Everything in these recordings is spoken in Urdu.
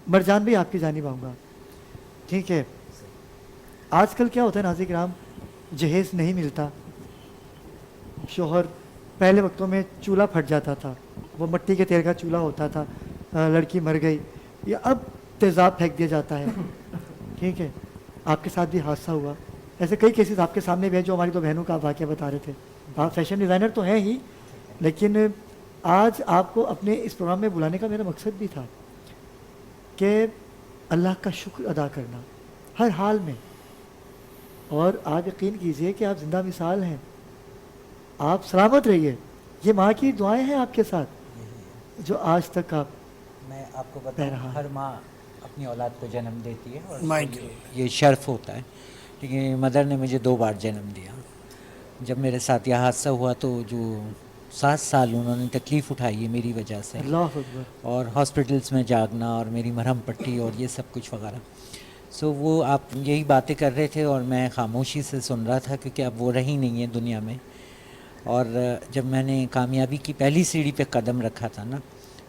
مرجان بھی آپ کی جانب آؤں گا. ٹھیک ہے, آج کل کیا ہوتا ہے ناظرین کرام, جہیز نہیں ملتا. شوہر پہلے وقتوں میں چولہا پھٹ جاتا تھا, وہ مٹی کے تیل کا چولہا ہوتا تھا, لڑکی مر گئی, یا اب تیزاب پھینک دیا جاتا ہے. ٹھیک ہے, آپ کے ساتھ بھی حادثہ ہوا. ایسے کئی کیسز آپ کے سامنے بھی ہیں جو ہماری دو بہنوں کا آپ واقعہ بتا رہے تھے. آپ فیشن ڈیزائنر تو ہیں ہی, لیکن آج آپ کو اپنے اس پروگرام میں بلانے کا میرا مقصد بھی تھا کہ اللہ کا شکر ادا کرنا ہر حال میں. اور آپ یقین کیجئے کہ آپ زندہ مثال ہیں, آپ سلامت رہیے. یہ ماں کی دعائیں ہیں آپ کے ساتھ جو آج تک آپ میں آپ کو بتاؤں, ہر ماں اپنی اولاد کو جنم دیتی ہے اور یہ شرف ہوتا ہے. لیکن مدر نے مجھے 2 بار جنم دیا. جب میرے ساتھ یہ حادثہ ہوا تو جو 7 سال انہوں نے تکلیف اٹھائی ہے میری وجہ سے, اللہ اکبر, اور ہاسپٹلس میں جاگنا اور میری مرہم پٹی اور یہ سب کچھ وغیرہ. سو وہ آپ یہی باتیں کر رہے تھے اور میں خاموشی سے سن رہا تھا, کیونکہ اب وہ رہی نہیں ہے دنیا میں. اور جب میں نے کامیابی کی پہلی سیڑھی پہ قدم رکھا تھا نا,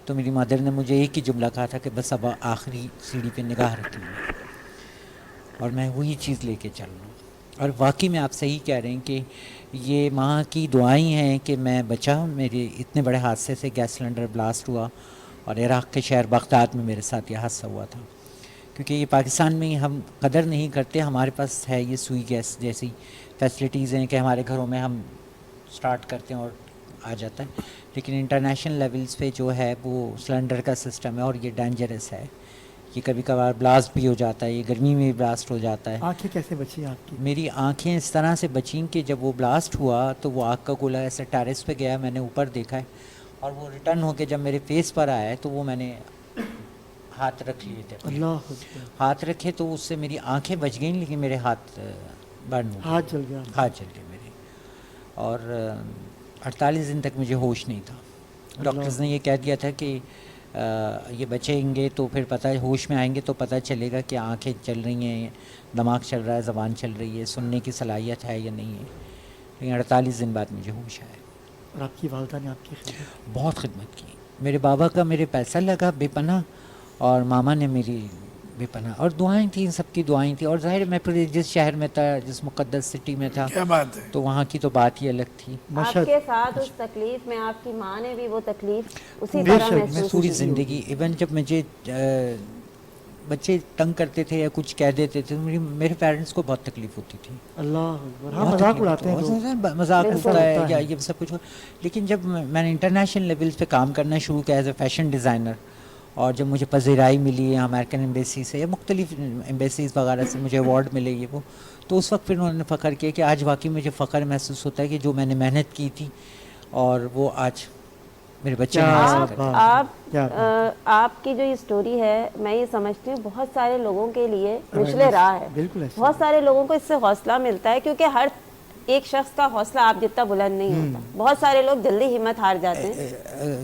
تو میری مدر نے مجھے ایک ہی جملہ کہا تھا کہ بس اب آخری سیڑھی پہ نگاہ رکھنی ہے, اور میں وہی چیز لے کے چل رہا ہوں. اور واقعی میں آپ صحیح کہہ رہے ہیں کہ یہ ماں کی دعائیں ہیں کہ میں بچا. میرے اتنے بڑے حادثے سے گیس سلنڈر بلاسٹ ہوا, اور عراق کے شہر بغداد میں میرے ساتھ یہ حادثہ ہوا تھا. کیونکہ یہ پاکستان میں ہم قدر نہیں کرتے. ہمارے پاس ہے یہ سوئی گیس جیسی فیسلٹیز ہیں کہ ہمارے گھروں میں ہم سٹارٹ کرتے ہیں اور آ جاتا ہے. لیکن انٹرنیشنل لیولز پہ جو ہے وہ سلنڈر کا سسٹم ہے, اور یہ ڈینجرس ہے. یہ کبھی کبھار بلاسٹ بھی ہو جاتا ہے, یہ گرمی میں بھی بلاسٹ ہو جاتا ہے. آنکھیں کیسے بچی آپ کی؟ میری آنکھیں اس طرح سے بچیں کہ جب وہ بلاسٹ ہوا تو وہ آگ کا گولا ایسے ٹیرس پہ گیا, میں نے اوپر دیکھا ہے, اور وہ ریٹرن ہو کے جب میرے فیس پر آیا ہے تو وہ میں نے ہاتھ رکھ لیے تھے. اللہ اکبر, ہاتھ رکھے تو اس سے میری آنکھیں بچ گئیں, لیکن میرے ہاتھ برن ہو گئے, ہاتھ جل گیا. ہاتھ جل گئے میرے. اور 48 دن تک مجھے ہوش نہیں تھا. ڈاکٹرز نے یہ کہہ دیا تھا کہ یہ بچیں گے تو پھر پتہ ہوش میں آئیں گے تو پتہ چلے گا کہ آنکھیں چل رہی ہیں, دماغ چل رہا ہے, زبان چل رہی ہے, سننے کی صلاحیت ہے یا نہیں ہے. لیکن 48 دن بعد مجھے ہوش آیا. اور آپ کی والدہ نے آپ کی خدمت بہت خدمت کی. میرے بابا کا میرے پیسہ لگا بے پناہ, اور ماما نے میری بے پناہ, اور دعائیں تھیں, سب کی دعائیں تھیں. اور ظاہر میں پھر جس شہر میں تھا, جس مقدس سٹی میں تھا, کیا بات ہے, تو وہاں کی تو بات ہی الگ تھی. آپ کے ساتھ اس تکلیف میں آپ کی ماں نے بھی وہ تکلیف اسی طرح میں محسوس پوری کی. زندگی ایون جب مجھے بچے تنگ کرتے تھے یا کچھ کہہ دیتے تھے, میرے پیرنٹس کو بہت تکلیف ہوتی تھی. اللہ اکبر, ہاں مذاق اڑاتے ہیں لوگ, مذاق ہوتا ہے یا یہ سب کچھ. لیکن جب میں نے انٹرنیشنل لیولز پہ کام کرنا شروع کیا ایز اے فیشن ڈیزائنر, اور جب مجھے پذیرائی ملی امریکن ایمبیسی سے یا مختلف ایمبیسیز وغیرہ سے مجھے ایوارڈ ملے یہ وہ, تو اس وقت پھر انہوں نے فخر کیا کہ آج واقعی مجھے فخر محسوس ہوتا ہے کہ جو میں نے محنت کی تھی اور وہ آج میرے بچے حاصل کرتے ہیں. آپ کی جو یہ سٹوری ہے, میں یہ سمجھتی ہوں بہت سارے لوگوں کے لیے مشعل راہ ہے. بہت سارے لوگوں کو اس سے حوصلہ ملتا ہے, کیونکہ ہر ایک شخص کا حوصلہ آپ جتنا بلند نہیں ہوتا. بہت سارے لوگ جلدی ہمت ہار جاتے ہیں.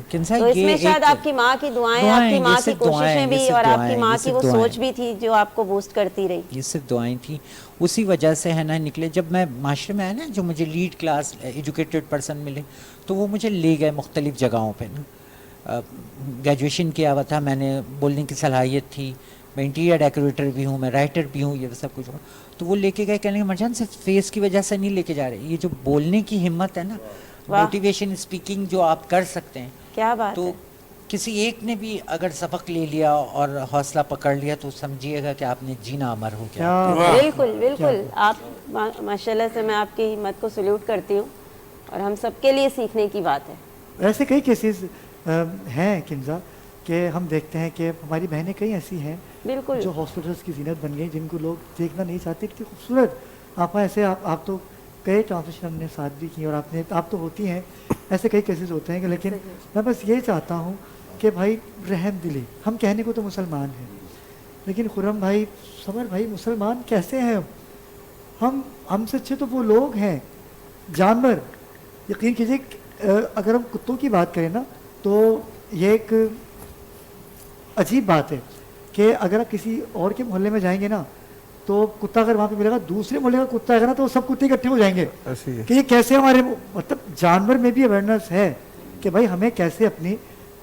تو اس میں شاید آپ کی ماں کی دعائیں, آپ کی ماں کی کوششیں بھی, اور آپ کی ماں کی وہ سوچ بھی تھی جو آپ کو بوسٹ کرتی رہی. یہ صرف دعائیں تھیں, اسی وجہ سے ہے نا نکلے. جب میں معاشرے میں آیا نا, جو مجھے لیڈ کلاس ایجوکیٹڈ پرسن ملے, تو وہ مجھے لے گئے مختلف جگہوں پہ نا. گریجویشن کیا ہوا تھا, میں نے بولنے کی صلاحیت تھی, میں انٹیریئر ڈیکوریٹر بھی ہوں, میں رائٹر بھی ہوں, یہ سب کچھ ہوں. تو وہ لے کے گئے, کہنے کے مرجان صرف فیس کی وجہ سے نہیں لے کے جا رہے, یہ جو بولنے کی ہمت ہے نا, موٹیویشن اسپیکنگ جو آپ کر سکتے ہیں, کیا بات تو کسی ایک نے بھی اگر سبق لے لیا اور حوصلہ پکڑ لیا تو سمجھیے گا کہ آپ نے جینا امر ہو گیا. بالکل بالکل, آپ ماشاءاللہ سے میں آپ کی ہمت کو سلیوٹ کرتی ہوں, اور ہم سب کے لیے سیکھنے کی بات ہے. ایسے کئی کیسز ہیں کنزا کہ ہم دیکھتے ہیں کہ ہماری بہنیں کئی ایسی ہیں بالکل جو ہاسپٹلس کی زینت بن گئی, جن کو لوگ دیکھنا نہیں چاہتے. اتنی خوبصورت آپ ایسے, آپ تو کئی ٹرانسلیشن ہم نے ساتھ بھی کی, اور آپ تو ہوتی ہیں, ایسے کئی کیسز ہوتے ہیں کہ, لیکن میں بس یہ چاہتا ہوں کہ بھائی رحم دلی, ہم کہنے کو تو مسلمان ہیں, لیکن خرم بھائی, صبر بھائی, مسلمان کیسے ہیں ہم سے اچھے تو وہ لوگ ہیں, جانور. یقین کیجیے اگر ہم کتوں کی بات کریں نا, تو یہ ایک عجیب بات ہے کہ اگر آپ کسی اور کے محلے میں جائیں گے نا, تو کتا اگر وہاں پہ ملے گا, دوسرے محلے کا کتا ہے نا, تو سب کتے اکٹھے ہو جائیں گے کہ یہ کیسے ہمارے, مطلب جانور میں بھی اویئرنیس ہے کہ بھائی ہمیں کیسے اپنی